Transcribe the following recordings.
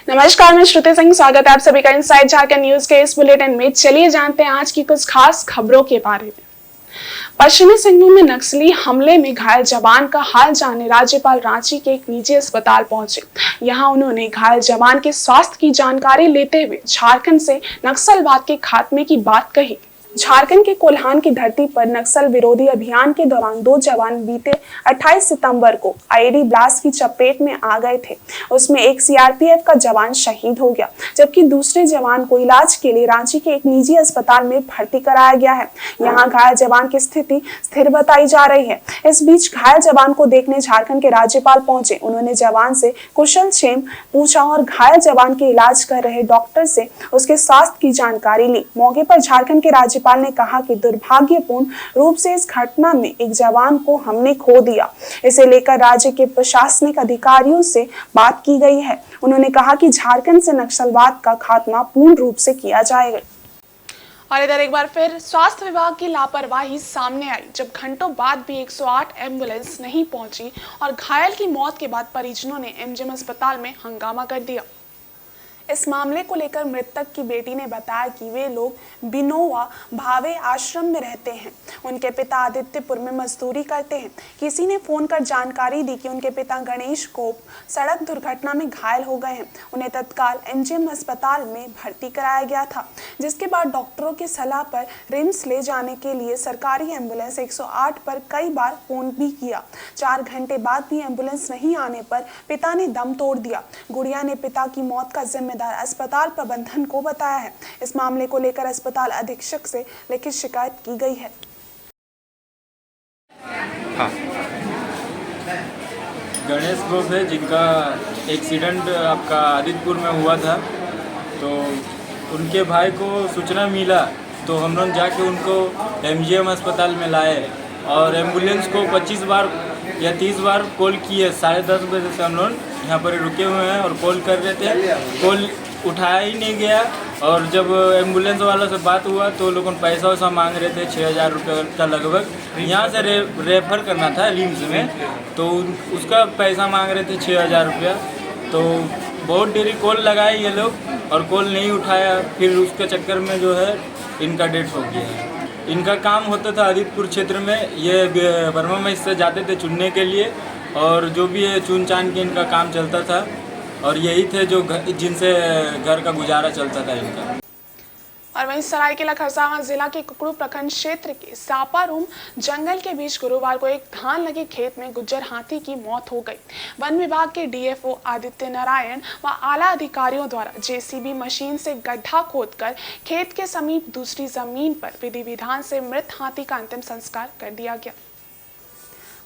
नमस्कार, मैं श्रुति सिंह। स्वागत है आप सभी का इनसाइड झारखंड न्यूज के इस बुलेटिन में। चलिए जानते हैं आज की कुछ खास खबरों के बारे में। पश्चिमी सिंहभूम में नक्सली हमले में घायल जवान का हाल जानने राज्यपाल रांची के एक निजी अस्पताल पहुंचे। यहां उन्होंने घायल जवान के स्वास्थ्य की जानकारी लेते हुए झारखंड से नक्सलवाद के खात्मे की बात कही। झारखंड के कोल्हान की धरती पर नक्सल विरोधी अभियान के दौरान 2 जवान बीते 28 सितंबर को आईईडी ब्लास्ट की चपेट में आ गए थे। उसमें एक सीआरपीएफ का जवान शहीद हो गया, जबकि दूसरे जवान को इलाज के लिए रांची के एक निजी अस्पताल में भर्ती कराया गया है। यहां घायल जवान की स्थिति स्थिर बताई जा रही है। इस बीच घायल जवान को देखने झारखंड के राज्यपाल पहुंचे। उन्होंने जवान से कुशल क्षेम पूछा और घायल जवान के इलाज कर रहे डॉक्टर से उसके स्वास्थ्य की जानकारी ली। मौके पर झारखंड के राज्यपाल ने कहा कि दुर्भाग्यपूर्ण रूप से इस घटना में एक जवान को हमने खो दिया। इसे लेकर राज्य के प्रशासनिक अधिकारियों से बात की गई है। उन्होंने कहा कि झारखंड से नक्सलवाद का खात्मा पूर्ण रूप से किया जाएगा। और इधर एक बार फिर स्वास्थ्य विभाग की लापरवाही सामने आई, जब घंटों बाद भी 108 एम्बुलेंस नहीं पहुंची और घायल की मौत के बाद परिजनों ने एमजीएम अस्पताल में हंगामा कर दिया। इस मामले को लेकर मृतक की बेटी ने बताया कि वे लोग बिनोवा भावे आश्रम में रहते हैं। उनके पिता आदित्यपुर में मजदूरी करते हैं। किसी ने फोन कर जानकारी दी कि उनके पिता गणेश कोप सड़क दुर्घटना में घायल हो गए हैं। उन्हें तत्काल एमजीएम अस्पताल में भर्ती कराया गया था, जिसके बाद डॉक्टरों की सलाह पर रिम्स ले जाने के लिए सरकारी एम्बुलेंस 108 पर कई बार फोन भी किया। 4 घंटे बाद भी एम्बुलेंस नहीं आने पर पिता ने दम तोड़ दिया। गुड़िया ने पिता की मौत का जिम्मेदार अस्पताल प्रबंधन को बताया है। इस मामले को लेकर अस्पताल अधीक्षक से लिखित शिकायत की गई है। हाँ। गणेश गोप है, जिनका एक्सीडेंट आपका आदित्यपुर में हुआ था। तो उनके भाई को सूचना मिला तो हम लोग जाके उनको एमजीएम अस्पताल में लाए और एम्बुलेंस को 25 बार या 30 बार कॉल किए। 10:30 बजे से हम लोग यहाँ पर रुके हुए हैं और कॉल कर रहे थे। कॉल उठाया ही नहीं गया और जब एम्बुलेंस वालों से बात हुआ तो लोगों पैसा वैसा मांग रहे थे, 6,000 रुपये का लगभग। यहाँ से रेफर करना था रिम्स में, तो उसका पैसा मांग रहे थे 6,000 रुपया। तो बहुत देरी कॉल लगाए ये लोग और कॉल नहीं उठाया। फिर उसके चक्कर में जो है इनका डेथ हो गया है। इनका काम होता था आदित्यपुर क्षेत्र में, ये बर्मा में से जाते थे चुनने के लिए और जो भी है चुन चान के इनका काम चलता था और यही थे जो जिनसे घर का गुजारा चलता था इनका। और वहीं सरायकेला खरसावां जिला के कुकड़ू प्रखंड क्षेत्र के सापारूम जंगल के बीच गुरुवार को एक धान लगे खेत में गुज्जर हाथी की मौत हो गई। वन विभाग के डीएफओ आदित्य नारायण व आला अधिकारियों द्वारा जेसीबी मशीन से गड्ढा खोदकर खेत के समीप दूसरी जमीन पर विधि विधान से मृत हाथी का अंतिम संस्कार कर दिया गया।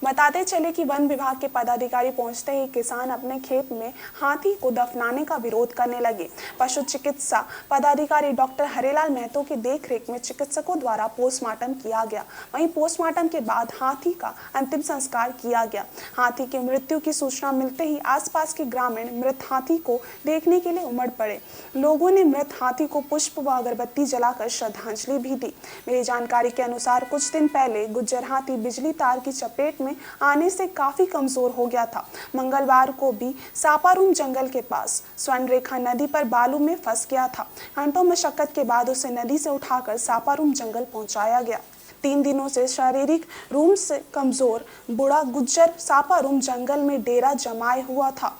बताते चले कि वन विभाग के पदाधिकारी पहुंचते ही किसान अपने खेत में हाथी को दफनाने का विरोध करने लगे। पशु चिकित्सा पदाधिकारी डॉक्टर हरेलाल महतो की देखरेख में चिकित्सकों द्वारा पोस्टमार्टम किया गया। वहीं पोस्टमार्टम के बाद हाथी का अंतिम संस्कार किया गया। हाथी की मृत्यु की सूचना मिलते ही आसपास के ग्रामीण मृत हाथी को देखने के लिए उमड़ पड़े। लोगों ने मृत हाथी को पुष्प व अगरबत्ती जलाकर श्रद्धांजलि भी दी। मेरी जानकारी के अनुसार कुछ दिन पहले गुज्जर हाथी बिजली तार की चपेट में आने से काफी कमजोर हो गया था। मंगलवार को भी सापारूम जंगल के पास स्वर्ण रेखा नदी पर बालू में फंस गया था। घंटों मशक्कत के बाद उसे नदी से उठाकर सापारूम जंगल पहुंचाया गया। 3 दिनों से शारीरिक रूप से कमजोर बूढ़ा गुज्जर सापारूम जंगल में डेरा जमाए हुआ था।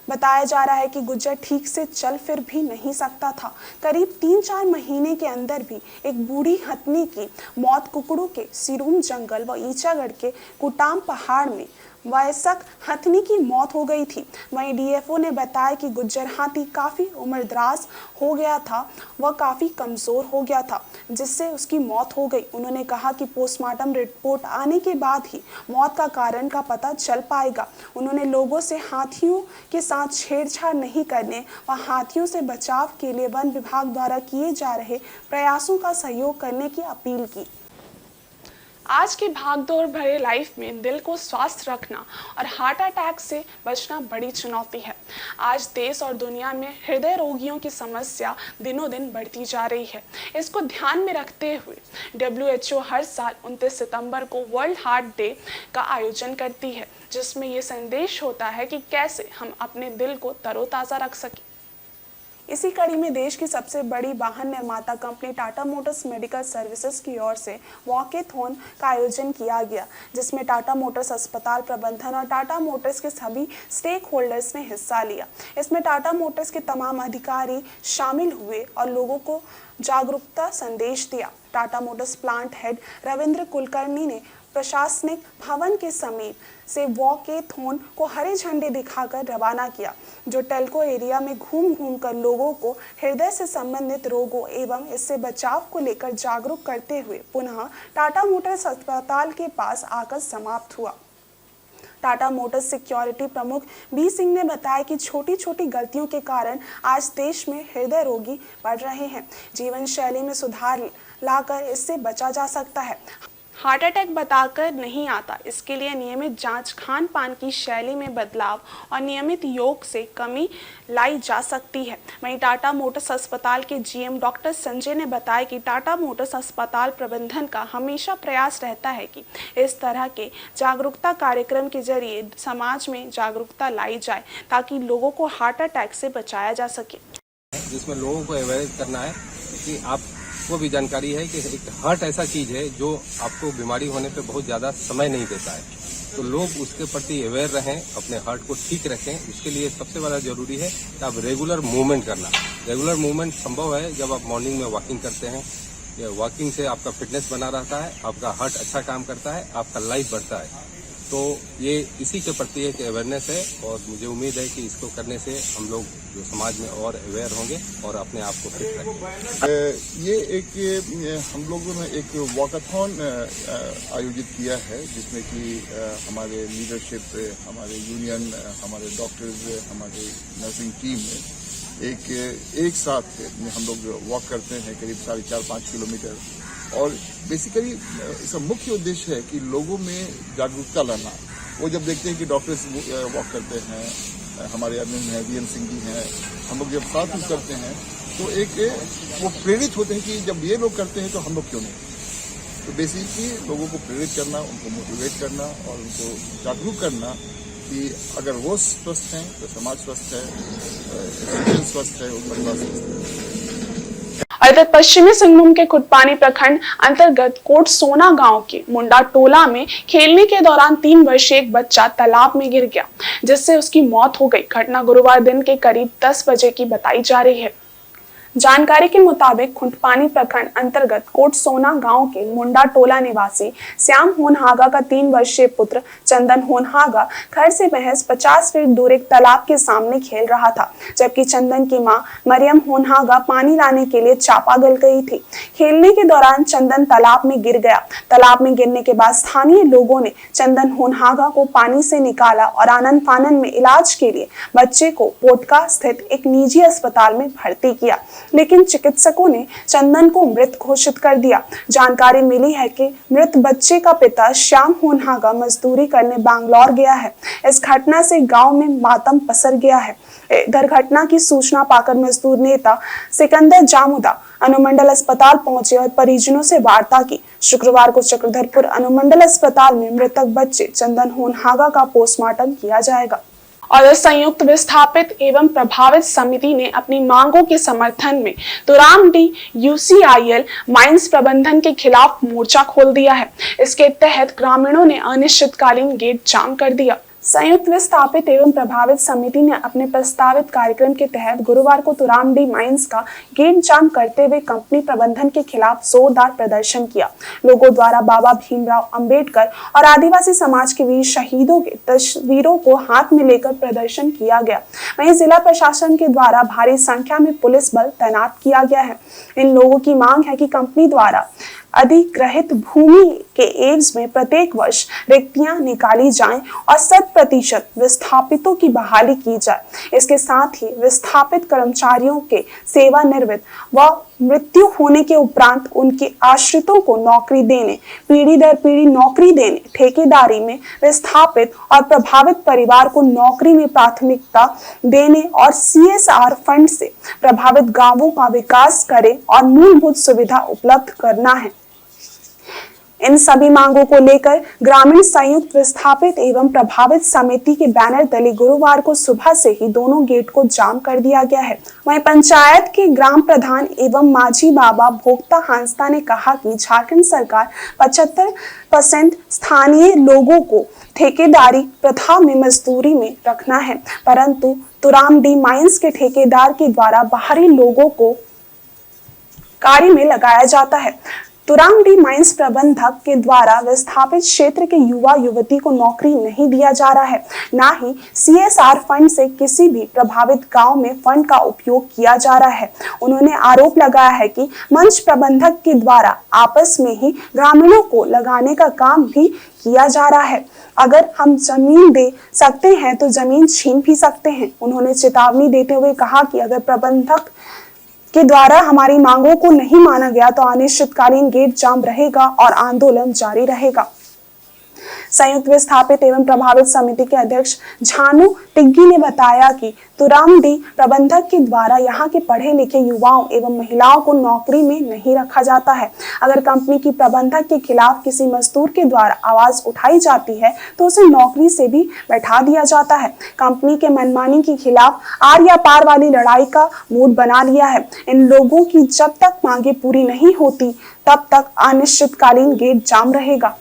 बताया जा रहा है कि गुज्जर ठीक से चल फिर भी नहीं सकता था। करीब 3-4 महीने के अंदर भी एक बूढ़ी हथनी की मौत कुकड़ू के सिरूम जंगल व ईचागढ़ के कुटाम पहाड़ में वयस्क हथनी की मौत हो गई थी। वहीं डीएफओ ने बताया कि गुज्जर हाथी काफी उम्रदराज हो गया था, वह काफी कमजोर हो गया था, जिससे उसकी मौत हो गई। उन्होंने कहा कि पोस्टमार्टम रिपोर्ट आने के बाद ही मौत का कारण का पता चल पाएगा। उन्होंने लोगों से हाथियों के साथ छेड़छाड़ नहीं करने व हाथियों से बचाव के लिए वन विभाग द्वारा किए जा रहे प्रयासों का सहयोग करने की अपील की। आज की भागदौड़ भरे लाइफ में दिल को स्वस्थ रखना और हार्ट अटैक से बचना बड़ी चुनौती है। आज देश और दुनिया में हृदय रोगियों की समस्या दिनों दिन बढ़ती जा रही है। इसको ध्यान में रखते हुए WHO हर साल 29 सितंबर को वर्ल्ड हार्ट डे का आयोजन करती है, जिसमें ये संदेश होता है कि कैसे हम अपने दिल को तरोताज़ा रख सकें। इसी कड़ी में देश की सबसे बड़ी वाहन निर्माता company Tata Motors medical services की ओर से वॉकेथॉन का आयोजन किया गया, जिसमें टाटा मोटर्स अस्पताल प्रबंधन और टाटा मोटर्स के सभी स्टेक होल्डर्स ने हिस्सा लिया। इसमें टाटा मोटर्स के तमाम अधिकारी शामिल हुए और लोगों को जागरूकता संदेश दिया। Tata Motors plant head Ravindra Kulkarni ने प्रशासनिक भवन के समीप से वॉकेथॉन को हरे झंडे दिखाकर रवाना किया, जो टेल्को एरिया में घूम कर लोगों को हृदय से संबंधित रोगों एवं इससे बचाव को लेकर जागरूक करते हुए पुनः टाटा मोटर्स अस्पताल के पास आकर समाप्त हुआ। टाटा मोटर्स सिक्योरिटी प्रमुख बी सिंह ने बताया कि छोटी छोटी गलतियों के कारण आज देश में हृदय रोगी बढ़ रहे हैं। जीवन शैली में सुधार लाकर इससे बचा जा सकता है। हार्ट अटैक बताकर नहीं आता, इसके लिए नियमित जांच, खान पान की शैली में बदलाव और नियमित योग से कमी लाई जा सकती है। वहीं टाटा मोटर्स अस्पताल के जीएम डॉक्टर संजय ने बताया कि टाटा मोटर्स अस्पताल प्रबंधन का हमेशा प्रयास रहता है कि इस तरह के जागरूकता कार्यक्रम के जरिए समाज में जागरूकता लाई जाए ताकि लोगों को हार्ट अटैक से बचाया जा सके। जिसमें लोगों को अवेयर करना है कि आपको भी जानकारी है कि एक हार्ट ऐसा चीज है जो आपको बीमारी होने पे बहुत ज्यादा समय नहीं देता है, तो लोग उसके प्रति अवेयर रहें, अपने हार्ट को ठीक रखें। उसके लिए सबसे बड़ा जरूरी है कि आप रेगुलर मूवमेंट करना। रेगुलर मूवमेंट संभव है जब आप मॉर्निंग में वॉकिंग करते हैं। ये वॉकिंग से आपका फिटनेस बना रहता है, आपका हार्ट अच्छा काम करता है, आपका लाइफ बढ़ता है। तो ये इसी के प्रति एक अवेयरनेस है और मुझे उम्मीद है कि इसको करने से हम लोग जो समाज में और अवेयर होंगे और अपने आप को फिट रखेंगे। ये एक हम लोगों ने एक वॉकाथॉन आयोजित किया है, जिसमें कि हमारे लीडरशिप, हमारे यूनियन, हमारे डॉक्टर्स, हमारी नर्सिंग टीम एक साथ हम लोग वॉक करते हैं करीब 4.5 किलोमीटर। और बेसिकली इसका मुख्य उद्देश्य है कि लोगों में जागरूकता लाना। वो जब देखते हैं कि डॉक्टर्स वॉक करते हैं, हमारे एडमिन हैं, वीएन सिंह जी हैं, हम लोग जब साथ में करते हैं तो एक वो प्रेरित होते हैं कि जब ये लोग करते हैं तो हम लोग क्यों नहीं। तो बेसिकली लोगों को प्रेरित करना, उनको मोटिवेट करना और उनको जागरूक करना कि अगर वो स्वस्थ हैं तो समाज स्वस्थ है, स्वस्थ है, परिवार स्वस्थ है। और इधर पश्चिमी सिंहभूम के खुटपानी प्रखंड अंतर्गत कोट सोना गांव के मुंडा टोला में खेलने के दौरान 3 वर्षीय एक बच्चा तालाब में गिर गया, जिससे उसकी मौत हो गई। घटना गुरुवार दिन के करीब 10 बजे की बताई जा रही है। जानकारी के मुताबिक खुटपानी प्रखंड अंतर्गत कोट सोना गांव के मुंडा टोला निवासी श्याम होनहागा का 3 वर्षीय पुत्र चंदन होनहागा घर से महज 50 फीट दूर एक तालाब के सामने खेल रहा था, जबकि चंदन की मां मरियम होनहागा पानी लाने के लिए चापागल गई थी। खेलने के दौरान चंदन तालाब में गिर गया। तालाब में गिरने के बाद स्थानीय लोगों ने चंदन होनहागा को पानी से निकाला और आनन फानन में इलाज के लिए बच्चे को पोटका स्थित एक निजी अस्पताल में भर्ती किया, लेकिन चिकित्सकों ने चंदन को मृत घोषित कर दिया। जानकारी मिली है कि मृत बच्चे का पिता श्याम होनहागा मजदूरी करने बैंगलोर गया है। इस घटना से गांव में मातम पसर गया है। इधर घटना की सूचना पाकर मजदूर नेता सिकंदर जामुदा अनुमंडल अस्पताल पहुंचे और परिजनों से वार्ता की। शुक्रवार को चक्रधरपुर अनुमंडल अस्पताल में मृतक बच्चे चंदन होनहागा का पोस्टमार्टम किया जाएगा। और संयुक्त विस्थापित एवं प्रभावित समिति ने अपनी मांगों के समर्थन में तुरामडी यूसीआईएल माइंस प्रबंधन के खिलाफ मोर्चा खोल दिया है। इसके तहत ग्रामीणों ने अनिश्चितकालीन गेट जाम कर दिया। संयुक्त विस्थापित एवं प्रभावित समिति ने अपने प्रस्तावित कार्यक्रम के तहत गुरुवार को तुरामडी माइंस का गेट जाम करते हुए कंपनी प्रबंधन के खिलाफ जोरदार प्रदर्शन किया। लोगों द्वारा बाबा भीमराव अंबेडकर और आदिवासी समाज के वीर शहीदों के तस्वीरों को हाथ में लेकर प्रदर्शन किया गया। वहीं जिला प्रशासन के द्वारा भारी संख्या में पुलिस बल तैनात किया गया है। इन लोगों की मांग है कि कंपनी द्वारा अधिग्रहित भूमि के एवज में प्रत्येक वर्ष रिक्तियां निकाली जाएं और 100% विस्थापितों की बहाली की जाए। इसके साथ ही विस्थापित कर्मचारियों के सेवानिवृत्त व मृत्यु होने के उपरांत उनके आश्रितों को नौकरी देने, पीढ़ी दर पीढ़ी नौकरी देने, ठेकेदारी में विस्थापित और प्रभावित परिवार को नौकरी में प्राथमिकता देने और CSR फंड से प्रभावित गांवों का विकास करें और मूलभूत सुविधा उपलब्ध करना है। इन सभी मांगों को लेकर ग्रामीण संयुक्त विस्थापित एवं प्रभावित समिति के बैनर तले गुरुवार को सुबह से ही दोनों गेट को जाम कर दिया गया है। वहीं पंचायत के ग्राम प्रधान एवं माझी बाबा भोक्ता हांसदा ने कहा कि झारखंड सरकार 75% स्थानीय लोगों को ठेकेदारी प्रथा में मजदूरी में रखना है, परंतु तुरामडी माइंस के ठेकेदार के द्वारा बाहरी लोगों को कार्य में लगाया जाता है। तुरामडी माइंस प्रबंधक के द्वारा विस्थापित क्षेत्र के युवा युवती को नौकरी नहीं दिया जा रहा है, ना ही CSR फंड से किसी भी प्रभावित गांव में फंड का उपयोग किया जा रहा है। उन्होंने आरोप लगाया है कि मंच प्रबंधक के द्वारा आपस में ही ग्रामीणों को लगाने का काम भी किया जा रहा है। अगर हम जमीन दे सकते हैं तो जमीन छीन भी सकते हैं। उन्होंने चेतावनी देते हुए कहा कि अगर प्रबंधक के द्वारा हमारी मांगों को नहीं माना गया तो अनिश्चितकालीन गेट जाम रहेगा और आंदोलन जारी रहेगा। संयुक्त विस्थापित एवं प्रभावित समिति के अध्यक्ष झानू टिग्गी ने बताया कि तुरामडी प्रबंधक के द्वारा यहाँ के पढ़े लिखे युवाओं एवं महिलाओं को नौकरी में नहीं रखा जाता है। अगर कंपनी की प्रबंधक के खिलाफ किसी मजदूर के द्वारा आवाज उठाई जाती है तो उसे नौकरी से भी बैठा दिया जाता है। कंपनी के मनमानी के खिलाफ आर या पार वाली लड़ाई का मूड बना लिया है। इन लोगों की जब तक मांगे पूरी नहीं होती तब तक अनिश्चितकालीन गेट जाम रहेगा।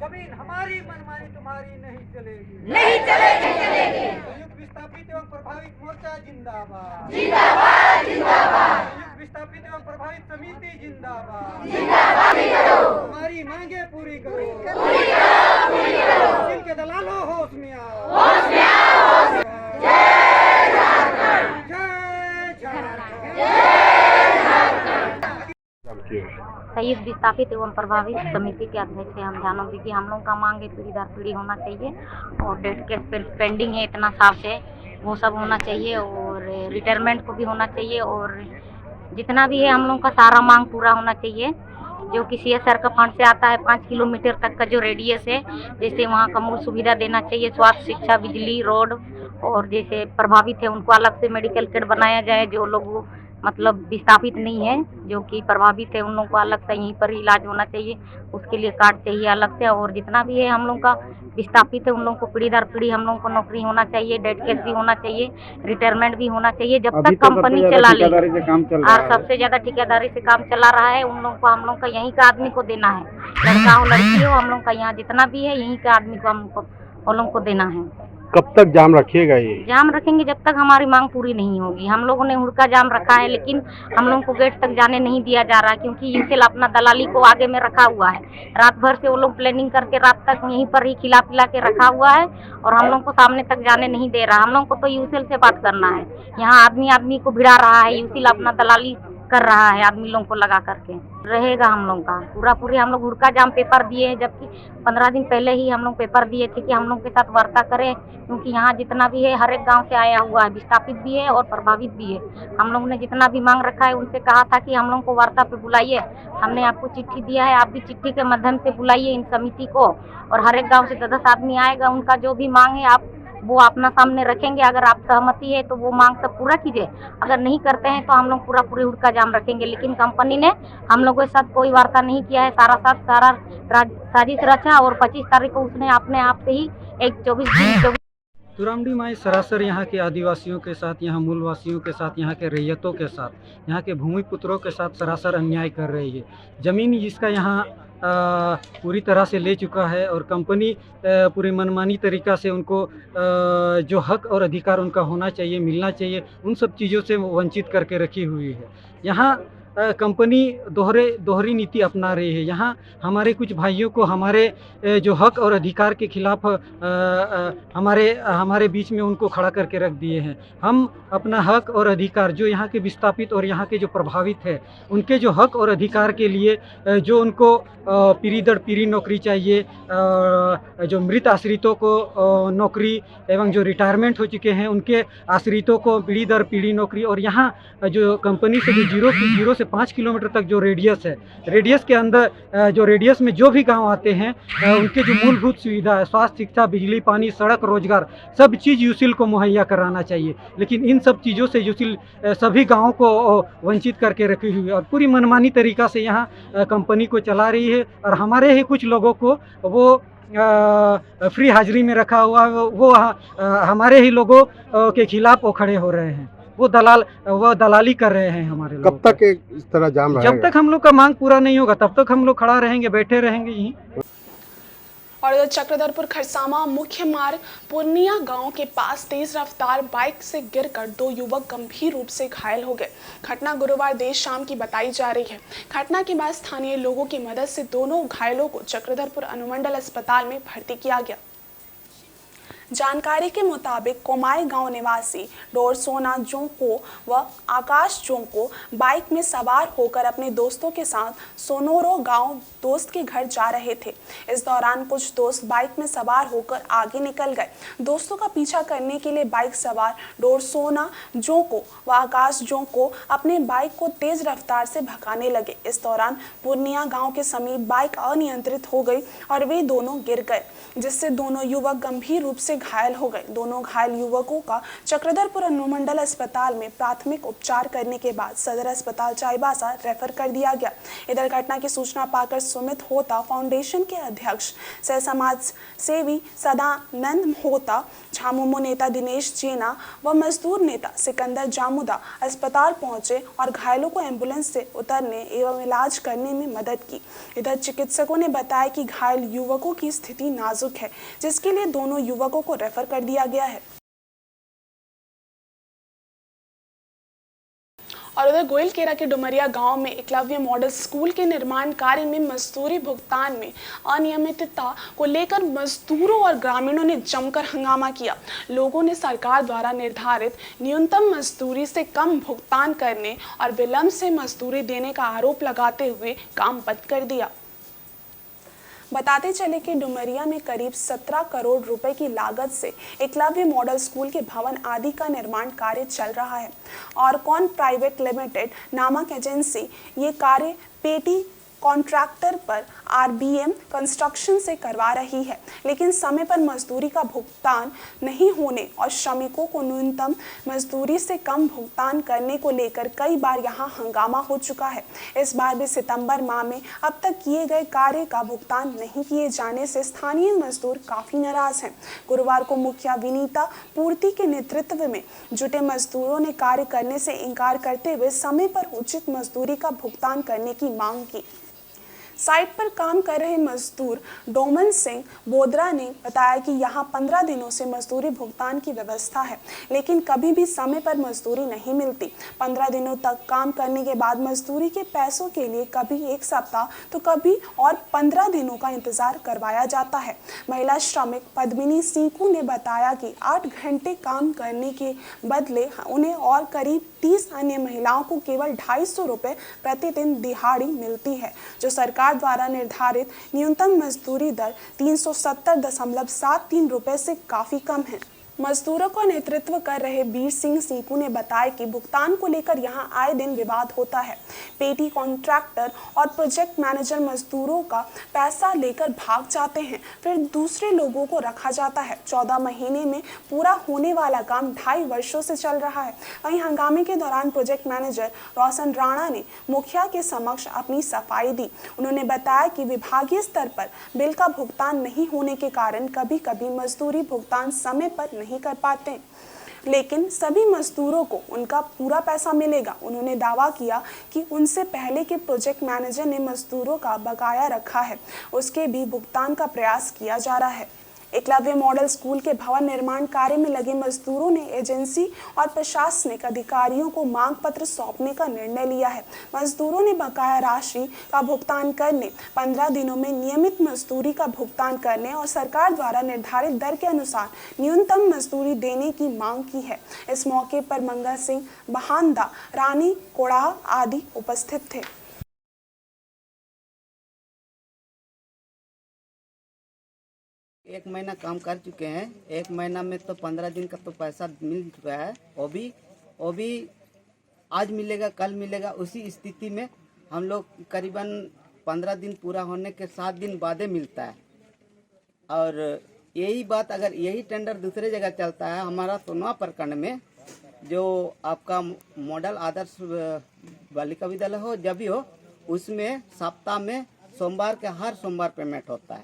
जमीन हमारी मनमानी तुम्हारी नहीं चलेगी। संयुक्त विस्थापित एवं प्रभावित मोर्चा जिंदाबाद। संयुक्त विस्थापित एवं प्रभावित समिति जिंदाबाद। हमारी मांगे पूरी करो। तहसील के दलालों होश में आओ। संयुक्त विस्थापित एवं प्रभावित समिति के अध्यक्ष हैं हम जानू दीदी। हम लोग का मांग है पीढ़ी दर पीढ़ी होना चाहिए और डेट केस पेंडिंग है इतना साल से वो सब होना चाहिए और रिटायरमेंट को भी होना चाहिए और जितना भी है हम लोग का सारा मांग पूरा होना चाहिए जो कि CSR का फंड से आता है। 5 किलोमीटर तक का जो रेडियस है जैसे वहाँ का मूल सुविधा देना चाहिए, स्वास्थ्य, शिक्षा, बिजली, रोड और जैसे प्रभावित है उनको अलग से मेडिकल किट बनाया जाए। जो लोग मतलब विस्थापित नहीं है जो कि प्रभावित है उन लोगों को अलग से यहीं पर इलाज होना चाहिए, उसके लिए कार्ड चाहिए अलग से। और जितना भी है हम लोग का विस्थापित है उन लोगों को पीढ़ी दर पीढ़ी हम लोगों को नौकरी होना चाहिए, डेट केस भी होना चाहिए, रिटायरमेंट भी होना चाहिए जब तक कंपनी चला ले। और सबसे ज्यादा ठेकेदारी से काम चला रहा है उन लोगों को हम लोग का यहीं का आदमी को देना है, लड़का हो लड़की हो हम लोग का यहाँ जितना भी है यहीं का आदमी को हम लोग को देना है। कब तक जाम रखिएगा? ये जाम रखेंगे जब तक हमारी मांग पूरी नहीं होगी। हम लोगों ने हुड़का जाम रखा है लेकिन हम लोगों को गेट तक जाने नहीं दिया जा रहा क्योंकि यूसीएल अपना दलाली को आगे में रखा हुआ है। रात भर से वो लोग प्लानिंग करके रात तक यहीं पर ही खिला पिला के रखा हुआ है और हम लोग को सामने तक जाने नहीं दे रहा। हम लोग को तो यूसीएल से बात करना है, यहाँ आदमी आदमी को भिड़ा रहा है, यूसीएल अपना दलाली कर रहा है आदमी लोगों को लगा करके। रहेगा हम लोग का पूरी हम लोग हुड़का जाम पेपर दिए हैं जबकि 15 दिन पहले ही हम लोग पेपर दिए थे कि हम लोग के साथ वार्ता करें क्योंकि यहाँ जितना भी है हर एक गांव से आया हुआ है, विस्थापित भी है और प्रभावित भी है। हम लोग ने जितना भी मांग रखा है उनसे कहा था कि हम लोग को वार्ता पे बुलाइए, हमने आपको चिट्ठी दिया है, आप भी चिट्ठी के माध्यम से बुलाइए इन समिति को और हर एक गाँव से 10 आदमी आएगा, उनका जो भी मांग है आप वो अपना सामने रखेंगे। अगर आप सहमति है तो वो मांग सब पूरा कीजिए, अगर नहीं करते हैं तो हम लोग पूरी हुड़का जाम रखेंगे। लेकिन कंपनी ने हम लोगों के साथ कोई वार्ता नहीं किया है, सारा साजिश रचा और 25 तारीख को उसने अपने आप से ही एक 24 तुरामडी माई सरासर यहाँ के आदिवासियों के साथ, यहाँ मूलवासियों के साथ, यहाँ के रैयतों के साथ, यहाँ के भूमिपुत्रों के साथ सरासर अन्याय कर रही है। ज़मीन जिसका यहाँ पूरी तरह से ले चुका है और कंपनी पूरी मनमानी तरीक़ा से उनको जो हक और अधिकार उनका होना चाहिए, मिलना चाहिए, उन सब चीज़ों से वंचित करके रखी हुई है। यहाँ कंपनी दोहरी नीति अपना रही है। यहाँ हमारे कुछ भाइयों को हमारे जो हक और अधिकार के खिलाफ हमारे बीच में उनको खड़ा करके रख दिए हैं। हम अपना हक और अधिकार जो यहाँ के विस्थापित और यहाँ के जो प्रभावित है उनके जो हक और अधिकार के लिए जो उनको पीढ़ी दर पीढ़ी नौकरी चाहिए, जो मृत आश्रितों को नौकरी एवं जो रिटायरमेंट हो चुके हैं उनके आश्रितों को पीढ़ी दर पीढ़ी नौकरी और यहाँ जो कंपनी से जो जीरो से 5 किलोमीटर तक जो रेडियस है, रेडियस के अंदर जो रेडियस में जो भी गांव आते हैं उनके जो मूलभूत सुविधा है, स्वास्थ्य, शिक्षा, बिजली, पानी, सड़क, रोजगार, सब चीज़ यूसिल को मुहैया कराना चाहिए। लेकिन इन सब चीज़ों से यूसिल सभी गाँवों को वंचित करके रखी हुई है और पूरी मनमानी तरीक़ा से यहाँ कंपनी को चला रही है। और हमारे ही कुछ लोगों को वो फ्री हाजिरी में रखा हुआ, वो हमारे ही लोगों के खिलाफ वो खड़े हो रहे हैं, वो दलाली कर रहे हैं हमारे लोगों कब तक इस तरह जाम रहेगा? जब तक हम लोग का मांग पूरा नहीं होगा तब तक हम लोग खड़ा रहेंगे, बैठे रहेंगे यहीं। और इधर चक्रधरपुर खरसावां मुख्य मार्ग पूर्णिया गांव के पास तेज रफ्तार बाइक से गिरकर 2 युवक गंभीर रूप से घायल हो गए। घटना गुरुवार देर शाम की बताई जा रही है। घटना के बाद स्थानीय लोगों की मदद से दोनों घायलों को चक्रधरपुर अनुमंडल अस्पताल में भर्ती किया गया। जानकारी के मुताबिक कोमाई गांव निवासी डोरसोना जोंको व आकाश जोंको बाइक में सवार होकर अपने दोस्तों के साथ सोनोरो गांव दोस्त के घर जा रहे थे। इस दौरान कुछ दोस्त बाइक में सवार होकर आगे निकल गए। दोस्तों का पीछा करने के लिए बाइक सवार डोरसोना जोंको व आकाश जोंको अपने बाइक को तेज रफ्तार से भगाने लगे। इस दौरान पूर्णिया गांव के समीप बाइक अनियंत्रित हो गई और वे दोनों गिर गए, जिससे दोनों युवक गंभीर रूप से घायल हो गए। दोनों घायल युवकों का चक्रधरपुर अनुमंडल अस्पताल में प्राथमिक उपचार करने के बाद सदर अस्पताल चाईबासा रेफर कर दिया गया। इधर घटना की सूचना पाकर सुमित होता फाउंडेशन के अध्यक्ष सह समाज सेवी सदानंद होता, झामुमो नेता दिनेश जेना व मजदूर नेता सिकंदर जामुदा अस्पताल पहुंचे और घायलों को एम्बुलेंस से उतरने एवं इलाज करने में मदद की। इधर चिकित्सकों ने बताया कि घायल युवकों की स्थिति नाजुक है, जिसके लिए दोनों युवकों को रेफर कर दिया गया है। और उधर गोइलकेरा के डुमरिया गांव में एकलव्य मॉडल स्कूल के निर्माण कार्य में मजदूरी भुगतान में अनियमितता को लेकर मजदूरों और ग्रामीणों ने जमकर हंगामा किया। लोगों ने सरकार द्वारा निर्धारित न्यूनतम मजदूरी से कम भुगतान करने और विलंब से मजदूरी देने का आरोप लगाते हुए काम बंद कर दिया। बताते चले कि डुमरिया में करीब 17 करोड़ रुपए की लागत से एकलव्य मॉडल स्कूल के भवन आदि का निर्माण कार्य चल रहा है और कॉन प्राइवेट लिमिटेड नामक एजेंसी ये कार्य पेटी कॉन्ट्रैक्टर पर आरबीएम कंस्ट्रक्शन से करवा रही है, लेकिन समय पर मजदूरी का भुगतान नहीं होने और श्रमिकों को न्यूनतम मजदूरी से कम भुगतान करने को लेकर कई बार यहां हंगामा हो चुका है। इस बार भी सितंबर माह में अब तक किए गए कार्य का भुगतान नहीं किए जाने से स्थानीय मजदूर काफी नाराज हैं। गुरुवार को मुखिया विनीता पूर्ति के नेतृत्व में जुटे मजदूरों ने कार्य करने से इनकार करते हुए समय पर उचित मजदूरी का भुगतान करने की मांग की। साइट पर काम कर रहे मजदूर डोमन सिंह बोदरा ने बताया कि यहां 15 दिनों से मजदूरी भुगतान की व्यवस्था है, लेकिन कभी भी समय पर मजदूरी नहीं मिलती। 15 दिनों तक काम करने के बाद मजदूरी के पैसों के लिए कभी 1 सप्ताह तो कभी और 15 दिनों का इंतजार करवाया जाता है। महिला श्रमिक पद्मिनी सीकू ने बताया कि 8 घंटे काम करने के बदले उन्हें और करीब 30 अन्य महिलाओं को केवल 250 रुपये प्रतिदिन दिहाड़ी मिलती है, जो सरकार द्वारा निर्धारित न्यूनतम मजदूरी दर 370.73 रुपये से काफी कम है। मजदूरों का नेतृत्व कर रहे बीर सिंह सीकू ने बताया कि भुगतान को लेकर यहां आए दिन विवाद होता है। पेटी कॉन्ट्रैक्टर और प्रोजेक्ट मैनेजर मजदूरों का पैसा लेकर भाग जाते हैं, फिर दूसरे लोगों को रखा जाता है। 14 महीने में पूरा होने वाला काम 2.5 वर्षों से चल रहा है। वहीं हंगामे के दौरान प्रोजेक्ट मैनेजर रोशन राणा ने मुखिया के समक्ष अपनी सफाई दी। उन्होंने बताया कि विभागीय स्तर पर बिल का भुगतान नहीं होने के कारण कभी कभी मजदूरी भुगतान समय पर नहीं कर पाते, लेकिन सभी मजदूरों को उनका पूरा पैसा मिलेगा। उन्होंने दावा किया कि उनसे पहले के प्रोजेक्ट मैनेजर ने मजदूरों का बकाया रखा है, उसके भी भुगतान का प्रयास किया जा रहा है। एकलव्य मॉडल स्कूल के भवन निर्माण कार्य में लगे मजदूरों ने एजेंसी और प्रशासनिक अधिकारियों को मांग पत्र सौंपने का निर्णय लिया है। मजदूरों ने बकाया राशि का भुगतान करने, 15 दिनों में नियमित मजदूरी का भुगतान करने और सरकार द्वारा निर्धारित दर के अनुसार न्यूनतम मजदूरी देने की मांग की है। इस मौके पर मंगल सिंह बहानदा, रानी कोड़ा आदि उपस्थित थे। 1 महीना काम कर चुके हैं। 1 महीना में तो 15 दिन का तो पैसा मिल चुका है। वो भी आज मिलेगा कल मिलेगा, उसी स्थिति में हम लोग करीबन 15 दिन पूरा होने के 7 दिन बाद मिलता है। और यही बात अगर यही टेंडर दूसरे जगह चलता है, हमारा सोनवा प्रखंड में जो आपका मॉडल आदर्श बालिका विद्यालय हो जब भी हो, उसमें सप्ताह में सोमवार के हर सोमवार पेमेंट होता है।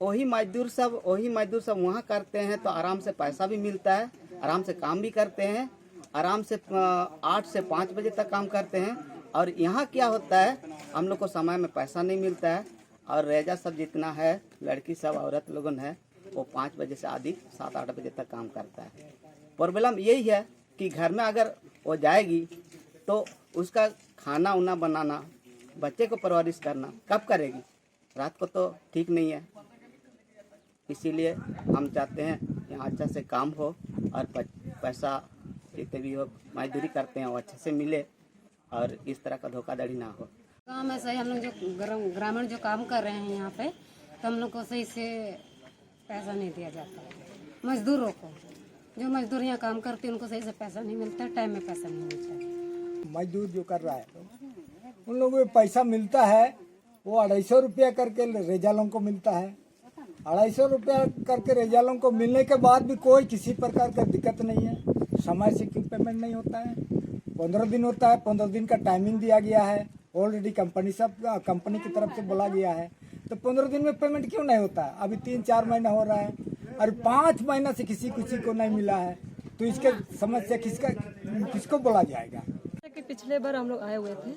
वही मजदूर सब वहाँ करते हैं तो आराम से पैसा भी मिलता है, आराम से काम भी करते हैं, आराम से 8 से 5 बजे तक काम करते हैं। और यहाँ क्या होता है, हम लोग को समय में पैसा नहीं मिलता है। और रेजा सब जितना है, लड़की सब औरत लोगन है, वो 5 बजे से आदि 7-8 बजे तक काम करता है। प्रॉब्लम यही है कि घर में अगर वो जाएगी तो उसका खाना उना बनाना, बच्चे को परवरिश करना कब करेगी? रात को तो ठीक नहीं है। इसीलिए हम चाहते हैं यहाँ अच्छा से काम हो और पैसा जितने भी हो मजदूरी करते हैं वो अच्छे से मिले और इस तरह का धोखाधड़ी ना हो। काम ऐसा ही हम लोग जो ग्रामीण जो काम कर रहे हैं यहाँ पे, तो हम लोग को सही से पैसा नहीं दिया जाता है। मजदूरों को, जो मजदूर यहाँ काम करते हैं उनको सही से पैसा नहीं मिलता, टाइम में पैसा नहीं मिलता है। मजदूर जो कर रहा है उन लोगों को पैसा मिलता है, वो 250 रुपया करके रेजालों को मिलता है। 250 रुपया करके रेजालों को मिलने के बाद भी कोई किसी प्रकार का दिक्कत नहीं है। समय से क्यों पेमेंट नहीं होता है? 15 दिन होता है, 15 दिन का टाइमिंग दिया गया है, ऑलरेडी कंपनी की तरफ से बोला गया है। तो 15 दिन में पेमेंट क्यों नहीं होता है? अभी 3-4 महीना हो रहा है और 5 महीना से किसी को नहीं मिला है। तो इसके समस्या किसको बोला जाएगा? कि पिछले बार हम लोग आए हुए थे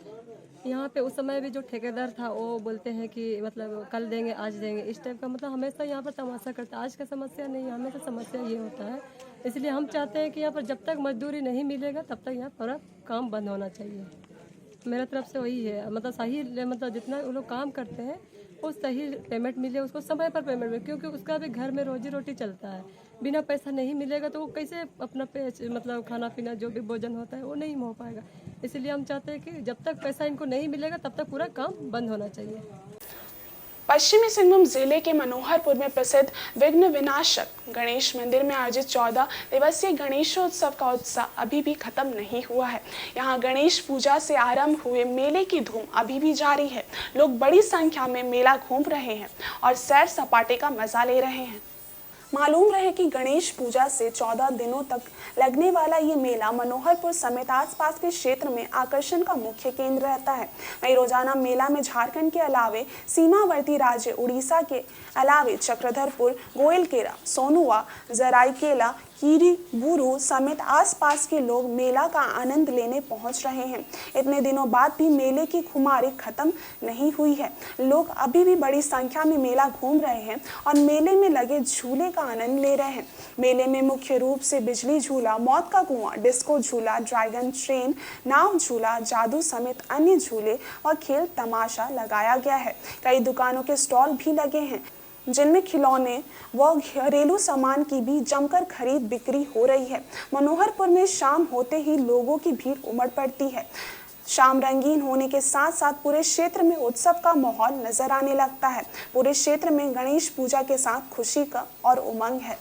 यहाँ पे, उस समय भी जो ठेकेदार था वो बोलते हैं कि मतलब कल देंगे आज देंगे, इस टाइप का मतलब हमेशा यहाँ पर तमाशा करता है। आज का समस्या नहीं है, हमेशा समस्या ये होता है। इसलिए हम चाहते हैं कि यहाँ पर जब तक मजदूरी नहीं मिलेगा तब तक यहाँ पर काम बंद होना चाहिए। मेरा तरफ से वही है, मतलब सही, मतलब जितना वो लोग काम करते हैं वो सही पेमेंट मिले, उसको समय पर पेमेंट मिले, क्योंकि उसका भी घर में रोजी रोटी चलता है। बिना पैसा नहीं मिलेगा तो वो कैसे अपना मतलब खाना पीना जो भी भोजन होता है वो नहीं हो पाएगा। इसलिए हम चाहते हैं कि जब तक पैसा इनको नहीं मिलेगा तब तक पूरा काम बंद होना चाहिए। पश्चिमी सिंहभूम जिले के मनोहरपुर में प्रसिद्ध विघ्न विनाशक गणेश मंदिर में आयोजित 14 दिवसीय गणेशोत्सव का उत्साह अभी भी खत्म नहीं हुआ है। यहाँ गणेश पूजा से आरंभ हुए मेले की धूम अभी भी जारी है। लोग बड़ी संख्या में मेला घूम रहे हैं और सैर सपाटे का मजा ले रहे हैं। मालूम रहे कि गणेश पूजा से 14 दिनों तक लगने वाला ये मेला मनोहरपुर समेत आसपास के क्षेत्र में आकर्षण का मुख्य केंद्र रहता है। वहीं रोजाना मेला में झारखंड के अलावे सीमावर्ती राज्य उड़ीसा के अलावे चक्रधरपुर, गोयलकेरा, सोनुआ, जराईकेला, कीरी, बुरू समेत आसपास के लोग मेला का आनंद लेने पहुंच रहे हैं। इतने दिनों बाद भी मेले की खुमारी खत्म नहीं हुई है। लोग अभी भी बड़ी संख्या में मेला घूम रहे हैं और मेले में लगे झूले का आनंद ले रहे हैं। मेले में मुख्य रूप से बिजली झूला, मौत का कुआं, डिस्को झूला, ड्रैगन ट्रेन, नाव झूला, जादू समेत अन्य झूले और खेल तमाशा लगाया गया है। कई दुकानों के स्टॉल भी लगे हैं जिनमें खिलौने व घरेलू सामान की भी जमकर खरीद बिक्री हो रही है। मनोहरपुर में शाम होते ही लोगों की भीड़ उमड़ पड़ती है। शाम रंगीन होने के साथ साथ पूरे क्षेत्र में उत्सव का माहौल नजर आने लगता है। पूरे क्षेत्र में गणेश पूजा के साथ खुशी का और उमंग है।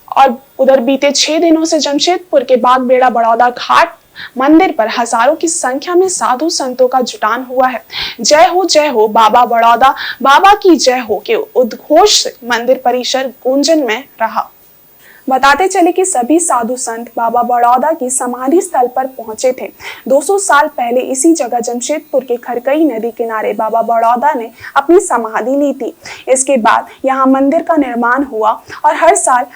और उधर बीते 6 दिनों से जमशेदपुर के बागबेड़ा बड़ौदा घाट मंदिर पर हजारों की संख्या में साधु संतों का जुटान हुआ है। जय हो बाबा बड़ौदा, बाबा की जय हो के उद्घोष से मंदिर परिसर गूंजन में रहा। बताते चले कि सभी साधु संत बाबा बड़ौदा की समाधि स्थल पर पहुंचे थे। 200 साल पहले इसी जगह जमशेदपुर के खरकई नदी किनारे बाबा बड़ौदा ने अपनी समाधि ली थी। इसके बाद यहाँ मंदिर का निर्माण हुआ और हर साल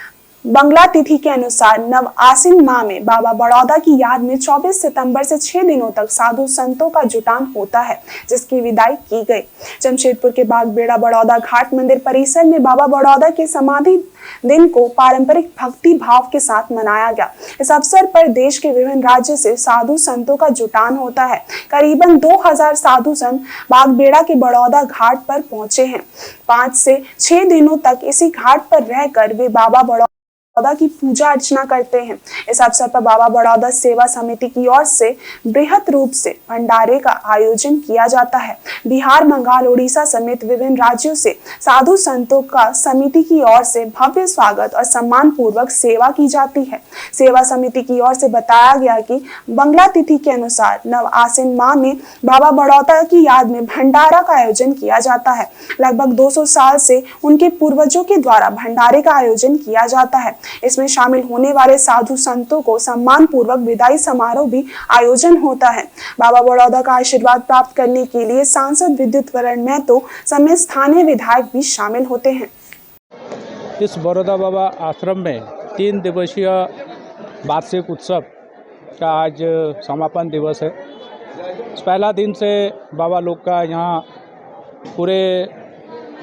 बंगला तिथि के अनुसार नव आसिन माह में बाबा बड़ौदा की याद में 24 सितंबर से 6 दिनों तक साधु संतों का जुटान होता है, जिसकी विदाई की गई। जमशेदपुर के बागबेड़ा बड़ौदा घाट मंदिर परिसर में बाबा बड़ौदा के समाधि दिन को पारंपरिक भक्ति भाव के साथ मनाया गया। इस अवसर पर देश के विभिन्न राज्य से साधु संतों का जुटान होता है। करीबन 2000 साधु संत बागबेड़ा के बड़ौदा घाट पर पहुंचे हैं। 5 से 6 दिनों तक इसी घाट पर रहकर वे बाबा बड़ौदा बड़ौदा की पूजा अर्चना करते हैं। इस अवसर पर बाबा बड़ौदा सेवा समिति की ओर से बृहद रूप से भंडारे का आयोजन किया जाता है। बिहार, बंगाल, उड़ीसा समेत विभिन्न राज्यों से साधु संतों का समिति की ओर से भव्य स्वागत और सम्मान पूर्वक सेवा की जाती है। सेवा समिति की ओर से बताया गया कि बंगला तिथि के अनुसार नव आसीन माह में बाबा बड़ौदा की याद में भंडारा का आयोजन किया जाता है। लगभग 200 साल से उनके पूर्वजों के द्वारा भंडारे का आयोजन किया जाता है। इसमें शामिल होने वाले साधु संतों को सम्मान पूर्वक विदाई समारोह भी आयोजन होता है। बाबा बड़ौदा का आशीर्वाद प्राप्त करने के लिए सांसद विद्युत वरण महतो समेत स्थानीय विधायक भी शामिल होते हैं। इस बड़ौदा बाबा आश्रम में 3 दिवसीय वार्षिक उत्सव का आज समापन दिवस है। पहला दिन से बाबा लोग का यहाँ पूरे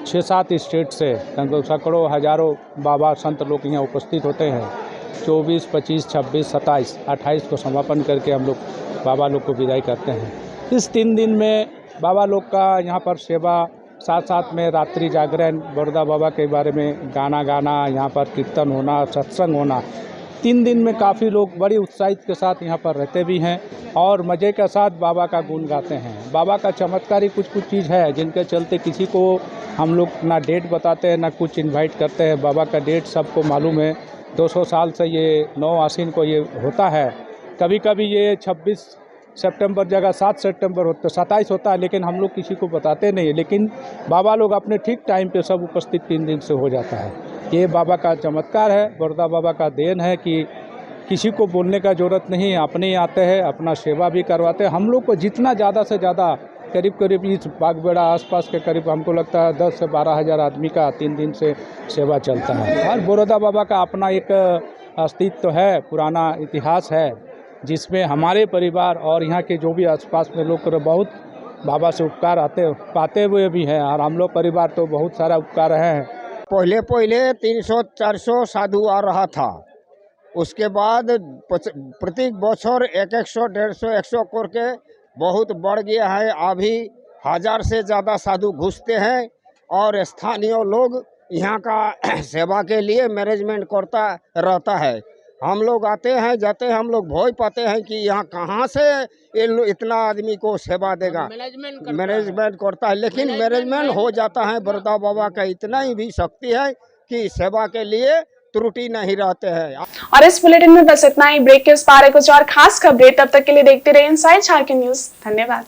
6-7 स्टेट से सैकड़ों हजारों बाबा संत लोग यहाँ उपस्थित होते हैं। 24, 25, 26, 27, 28 को समापन करके हम लोग बाबा लोग को विदाई करते हैं। इस 3 दिन में बाबा लोग का यहाँ पर सेवा, साथ साथ में रात्रि जागरण, बड़ौदा बाबा के बारे में गाना गाना, यहाँ पर कीर्तन होना, सत्संग होना। 3 दिन में काफ़ी लोग बड़ी उत्साहित के साथ यहाँ पर रहते भी हैं और मज़े के साथ बाबा का गुण गाते हैं। बाबा का चमत्कारी कुछ चीज़ है जिनके चलते किसी को हम लोग ना डेट बताते हैं ना कुछ इनवाइट करते हैं। बाबा का डेट सबको मालूम है। 200 साल से ये 9 आसीन को ये होता है। कभी कभी ये 26 सितंबर जगह 7 सितंबर होता, 27 होता है, लेकिन हम लोग किसी को बताते नहीं है। लेकिन बाबा लोग अपने ठीक टाइम पे सब उपस्थित 3 दिन से हो जाता है। ये बाबा का चमत्कार है, बड़ौदा बाबा का देन है कि किसी को बोलने का ज़रूरत नहीं, अपने ही आते हैं, अपना सेवा भी करवाते हैं। हम लोग को जितना ज़्यादा से ज़्यादा करीब इस बागबेड़ा आसपास के करीब हमको लगता है 10 से 12 हज़ार आदमी का 3 दिन से सेवा चलता है। और बड़ौदा बाबा का अपना एक अस्तित्व है, पुराना इतिहास है, जिसमें हमारे परिवार और यहाँ के जो भी आसपास में लोग बहुत बाबा से उपकार पाते हुए भी हैं और हम लोग परिवार तो बहुत सारा उपकार रहे हैं। पहले 300-400 साधु आ रहा था। उसके बाद प्रत्येक बछर 100-150 करके बहुत बढ़ गया है। अभी 1000 से ज़्यादा साधु घुसते हैं और स्थानीय लोग यहाँ का सेवा के लिए मैनेजमेंट करता रहता है। हम लोग आते हैं जाते हैं, हम लोग भय पाते हैं कि यहाँ कहाँ से इतना आदमी को सेवा देगा। मैनेजमेंट करता है, लेकिन मैनेजमेंट हो जाता है। बड़ौदा बाबा का इतना ही भी शक्ति है कि सेवा के लिए त्रुटि नहीं रहते हैं। और इस बुलेटिन में बस इतना ही। ब्रेक के उस पार कुछ और खास खबरें, तब तक के लिए देखते रहिए इनसाइड झारखंड न्यूज। धन्यवाद।